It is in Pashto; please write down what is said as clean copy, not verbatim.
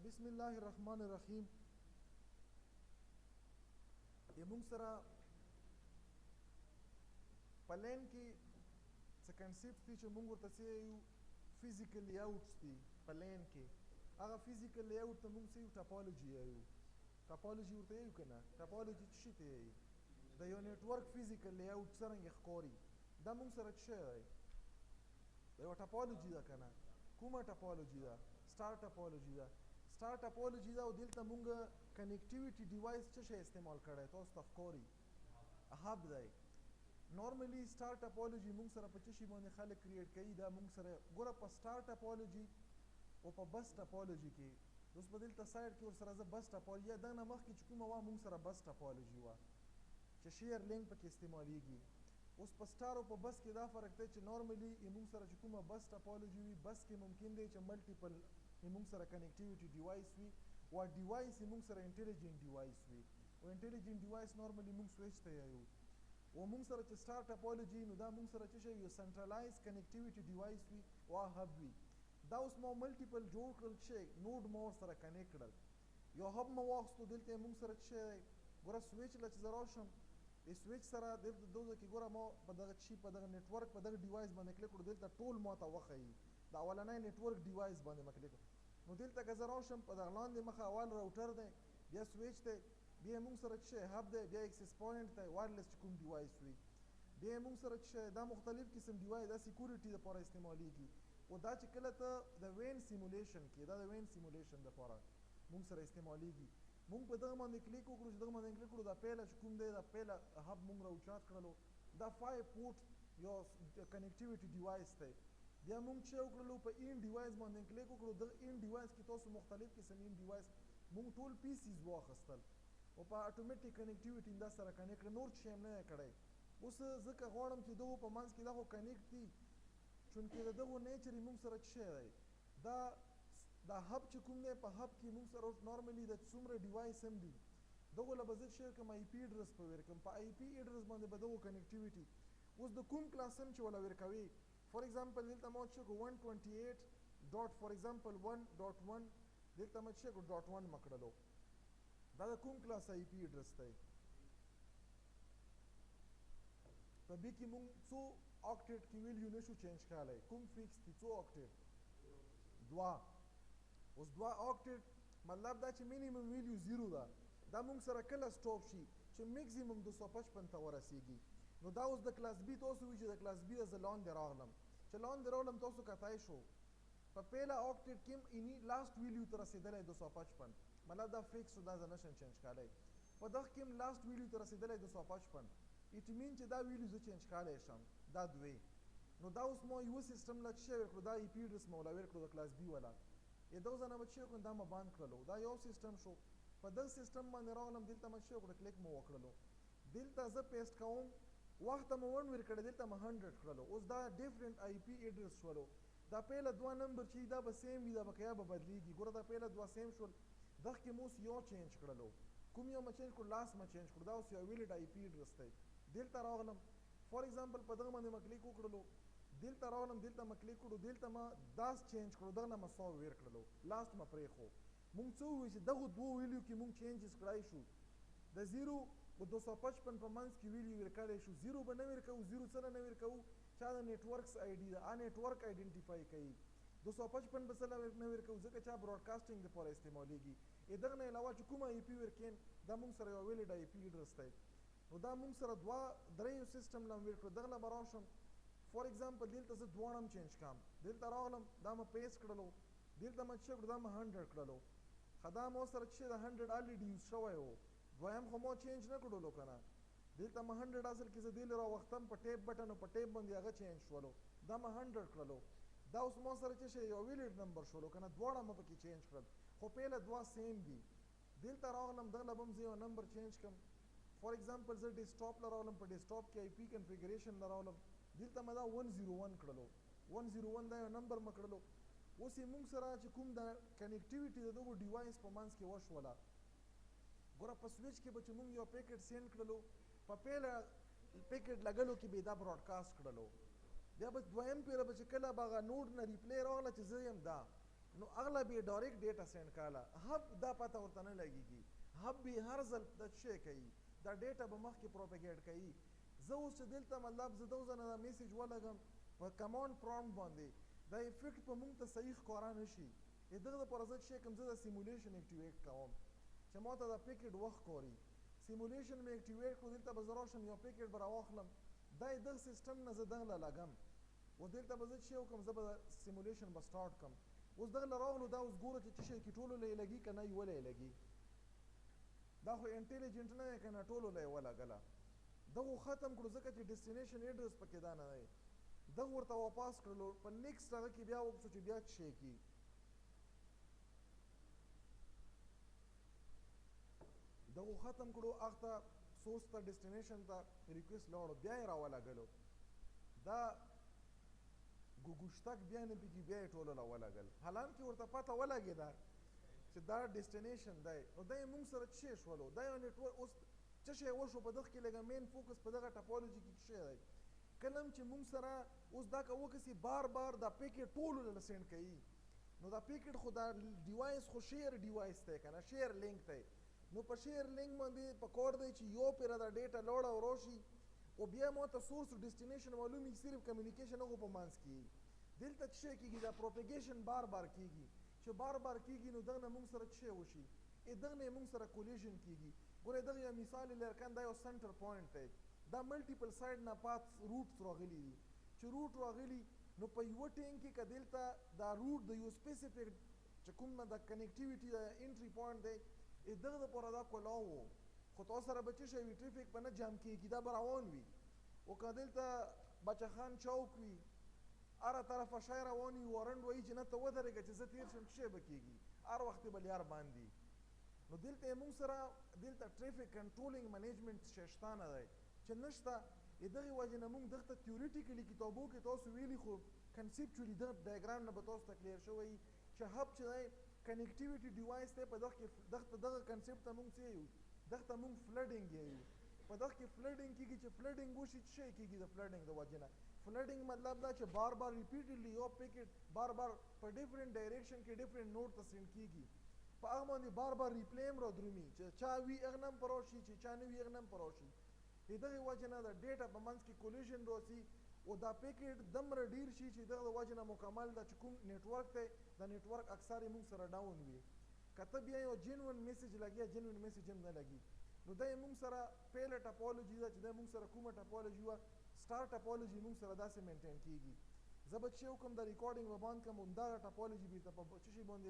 بسم الله الرحمن الرحیم. موږ سره په لین کې څه کنسپټ دي چې موږ ورته څه یو فزیکل لیاوټس دي. په لین کې هغه فزیکل لیاوټ ته موږ څه یو ټاپولوژي یو. ټاپولوژي ورته یو که نه؟ ټاپولوژي څه شي ته یایي؟ د یو نیټورک فزیکل لیاوټ څرنګه ښکاري دا موږ سره څه شی دی؟ د یوه ټاپولوژي ده که نه؟ کومه ټاپولوژي ده؟ سټار ټاپولوژي ده. سټار ټاپولوژي ده او دلته مونږ کنیکټیویټي ډیوایس څه شی استعمال کړی تاسو ته ښکاري؟ هب دی. نارملی سټار ټاپولوژي مونږ سره په څه شي باندې خلک کریټ کوي؟ دا مونږ سره ګوره په سټار ټاپولوژي او په بس ټاپولوژي کې اوس په دلته سایډ کې ورسره زه بس ټاپولوژي یا دغه نه مخکې چې کومه وه مونږ سره بس ټاپولوژي وه چې شیر لینک پکې استعمالیږي. اوس په سټار او په بس کې دا فرق دی چې نارملی مونږ سره چې کومه بس ټاپولوژي وي بس کې ممکن دی چې ملټیپل مونږ سره کنیکټیویټي ډیوایس وي او ډیوایس مونږ سره انټیلیجنټ ډیوایس وي او انټیلیجنټ ډیوایس نارملی مونږ سویچ ته یایو. او مونږ سره چې سټار ټاپولوژي نو دا مونږ سره څه شی یو سنټرلایز کنیکټیویټي ډیوایس وي او هب وي. دا اوس ما ملټیپل جوړ کړل چې نوډ ما ورسره کنیکټ کړل. یو هب ما واخیستو دلته مونږ سره څه شی دی؟ ګوره سویچ له چې زه راشم د سویچ سره دلته دوزه کې ګوره ما په دغه شي په دغه نیټورک په دغه ډیوایس باندې کلیک کړو دلته ټول ما ته وښیي د اولنی نیټورک ډیوایس باندې ما کلیک کړو. نو دلته که زه راشم په دغه لاندې مخه اول راوټر دی بیا سویچ دی بیا مونږ سره څه شی هب دی بیا اکسس پوینټ دی وایرلیس چې کوم ډیوایس وي بیا مونږ سره څه شی دا مختلف قسم ډیوایس دا سیکورټي دپاره استعمالیږي. او دا چې کله ته د وین سیمولیشن کې دا د وین سیمولیشن دپاره مونږ سره استعمالیږي. مونږ په دغه باندې کلیک وکړو چې دغه باندې کلیک کړو دا پیله چې کوم دی دا پیله هب مونږ راوچات کړلو دا 5 پورټ یو کنیکټیویټي ډیوایس دی. بیا مونږ چې وکړلو په این ډیوایس باندې کلیک وکړو دغه این ډیوایس کې تاسو مختلف قسم این ډیوایس مونږ ټول پیسیز واخیستل او په اټومیټیک کنیکټیویټي دا سره کنیکټ نور څه هم نه کړی. اوس ځکه غواړم چې دغو په منځ کې دا خو کنیکټ دي چونکې د دغو نیچر یې مونږ سره څه شی دی دا هب چې کوم دی په هب کې مونږ سره نارملی د څومره ډیوایس هم دي دغو له به زه څه کوم آی پي اډرس په ورکړم په آی پي اډرس باندې به دغو کنیکټیویټي اوس د کوم کلاس هم چې وله ورکوي فار ایگزامپل دلته ما څه کړو 128 ډاټ فار ایگزامپل 1.1 دلته ما څه کړو ډاټ 1 ما کړلو دا د کوم کلاس آی پي اډرس دی؟ په بي کې مونږ څو آکټیټ کې ویلیو نشو چینج کولی کوم فکس دي څو آکټیټ؟ 2. اوس 2 آکټیټ مطلب دا چې مینیمم ویلیو 0 ده دا مونږ سره کله سټاپ شي چې میکزیمم 255 ته ورسیږي. نو دا اوس د کلاس بي تاسو وي چې د کلاس بي زه لاندې راغلم چې لاندې راغلم تاسو کتای شو په پیله آکټیټ کې اینی لاست ویلیو ته رسېدلی 255 مطلب دا فکس دا زه نشم چینج کولی. په دغه کې هم لاست ویلیو ته رسېدلی 255 اټ مین چې دا ویلیو زه چینج کولی شم دا 2. نو دا اوس ما یوه سیسټم له څه شی ورکړو دا ای پي اډرس مو وله ورکړو د کلاس بي والا دغه ځای نه به څه وکړو دا مو بند کړلو دا یو سیسټم شو. په دغه سیسټم باندې راغلم دلته مو څه وکړو کلیک مو وکړلو دلته زه پیسټ کوم وخت مو 1 ورکړی دلته مو 100 کړلو. اوس دا ډیفرنٹ آی پي اډرس شولو دا پیله 2 نمبر چې دا به سیم وي دا به که یا به بدلیږي. ګوره دا پیله 2 سیم شول دغه کې مو اوس یو چینج کړلو کوم یو مو چینج کړو لاست مو چینج کړو دا اوس یو ویلډ آی پي اډرس دی. دلته راغلم فار ایگزامپل په دغه باندې مو کلیک وکړلو دلته راغلم دلته مو کلیک کړو دلته ما داس چینج کړو دغه نه مو 100 ویر کړلو لاست مو پرېښو. مونږ څه ووایو چې دغو 2 ویلیو کې مونږ چینجز کړای شو د 0 او 255 په منځ کې ویلیو ورکولی شو 0 به نه ورکوو 0 څه نه ورکوو چا د نیټورکس آی ډي ده نیټورک آیډنټیفای کوي 255 به څه نه ورکوو ځکه چا براډکاسټینګ دپاره استعمالیږي. دغه نه علاوه چې کوم آی پي ورکین دا مونږ سره یو ویلډ آی پي اډرس دی. نو دا مونږ سره 2-3 سیسټم له ورکړو دغه نه به راشم فار ایگزامپل دلته زه دواړه هم چینج کړم دلته راغلم دا مو پیسټ کړلو دلته مو څه کړو دا مو 100 کړلو ښه دا مو سره چې د 100 الریډي یوز شوی و دویم خو مو چینج نه کړلو که نه دلته مو 100 اصل کې زه دلې راوختم په ټیپ بټن او په ټیپ باندې هغه چینج شولو دا مو 100 کړلو دا اوس مو سره چې شی یو ویلډ نمبر شولو که نه دواړه مو پکې چینج کړل خو پیله 2 سیم دي. دلته راغلم دغله به هم زه یو نمبر چینج کړم فار ایگزامپل زه ډیسکټاپ له راغلم په ډیسکټاپ کې آی پي کنفیګریشن له راغلم دلته مو دا 101 کړلو 101 دا یو نمبر مو کړلو. اوس یې مونږ سره چې کوم د کنیکټیویټي د دغو ډیوایس په منځ کې وشوله ګوره په سویچ کې به چې مونږ یو پیکټ سینډ کړلو په پیله پیکټ لګلو کې به دا براډکاسټ کړلو بیا به دویم پیره به چې کله به هغه نوډ نه ریپلی راغله چې زه یم دا نو اغله به ډایرکټ ډیټا سند کاله هب دا پته ورته نه لګیږي هب به هر ځل د شی کوي دا ډیټا به مخکې پروپاګیټ کوي زه اوس چې دلته مطلب زه دو ځله دا میسیج ولګم په کمانډ پرومپټ باندې دا افیکټ په موږ ته صحیح ښکاره نه شي دغه دپاره زه چې کوم زه د سیمولیشن اکټیویټ کوم چې ما ته دا پیکټ وښکاري سیمولیشن مې اکټیویټ کړو دلته به زه راشم یو پیکټ به راواخلم دا یې دغه سیسټم نه زه دغه لګم و دلته به زه چې وکړم زه به سیمولیشن به سټارټ کړم اوس دغه راغلو دا اوس ګوره چې څه شی کې ټولو له یې لګي که نه یې وله یې لګي دا خو انټیلیجنټ نه دی که نه ټولو له یې ولګله دغه ختم کړو ځکه چې ډیسټینیشن ایډرس پکې دا نه دی دغه ورته واپس کړلو په نیکسټ هغه کې بیا وکړو چې بیا څه شی کي دغه ختم کړو هغه ته سورس ته ډیسټینیشن ته ریکویسټ لاړو بیا یې راولګلو دا ګوګوشتک بیا نه پکې بیا یې ټولو له ولګل حالانکې ورته پته ولګېده چې دا ډیسټینیشن دی او دا یې موږ سره څه شی شولو دا یو نیټورک اوس څه شی وشو په دغه کې لږه مین فوکس په دغه ټاپولوجي کې څه شی دی کله هم چې موږ سره اوس دا که وکسي بار بار دا پیکټ ټولو له سینډ کوي نو دا پیکټ خو دا ډیوایس خو شیر ډیوایس دی که نه شیر لینک دی نو په شیر لینک باندې پکار دی چې یو پیره دا ډیټا لاړه او راشي او بیا ما ته سورس ډیسټینیشن معلومي صرف کمیونیکیشن هغو په منځ کې دلته څه شی کېږي دا پروپیګیشن بار بار کېږي چې بار بار کېږي نو دغه نه موږ سره څه شی وشي دغه نه موږ سره کولیژن کېږي ګورئ دغه یو مثال یې لرکن دا یو سنټر پوینټ دی دا ملټیپل سایډ نه پات روټس راغلي دي چې روټ راغلي نو په یوه ټینګ کې که دلته دا روټ د یو سپیسیفیک چې کوم د کنیکټیویټي د انټري پوینټ دی دغه دپاره دا کولاو و خو تاسو سره به څه شی وي ټریفیک به نه جام کېږي دا به روان وي او که دلته بچخان چوک وي هره طرفه شی روان وي وارنډ وایي چې نه ته ودرېږه چې زه تېر شم څه شی به کېږي هر وخت به لیار باندې نو دلته یې موږ سره دلته ټریفیک کنټرولینګ منیجمنټ شی شته نه دی چې نشته دغې وجې نه موږ دغه ته تیوریټیکلي کتابو کې تاسو ویلي خو کنسیپچولي دغه ډایګرام نه به تاسو ته کلیر شوی چې هب چې دی کنیکټیویټي ډیوایس دی په دغه کې دغه کنسیپټ ته موږ څه یو دغه ته موږ فلډینګ یو په دغه کې فلډینګ کېږي چې فلډینګ وشي څه شی کېږي د فلډینګ د وجې نه فلډینګ مطلب دا چې بار بار ریپیټډلی یو پیکټ بار بار په ډیفرنٹ ډایریکشن کې ډیفرنٹ نوډ ته سینډ کېږي په هغه باندې بار بار ریپلی هم رادرومي چې چا وي هغه نه هم په راشي چې چا نه وي هغه نه هم په راشي د دغې وجې نه د ډیټا په منځ کې کولیژن راسي او دا پیکټ دومره ډیر شي چې دغه د وجې نه مکمل دا چې کوم نیټورک دی دا نیټورک اکثر یې موږ سره ډاون وي که ته بیا یو جنون میسیج لګیا جنون میسیج هم نه لګي نو دا یې موږ سره پیله ټاپولوجي ده چې دا موږ سره کومه ټاپولوجي وه سټار ټاپولوجي موږ سره داسې مینټین کېږي زه به چې وکړم د ریکارډینګ به بند کړم همدغه ټاپولوجي بېرته په څه شي باندې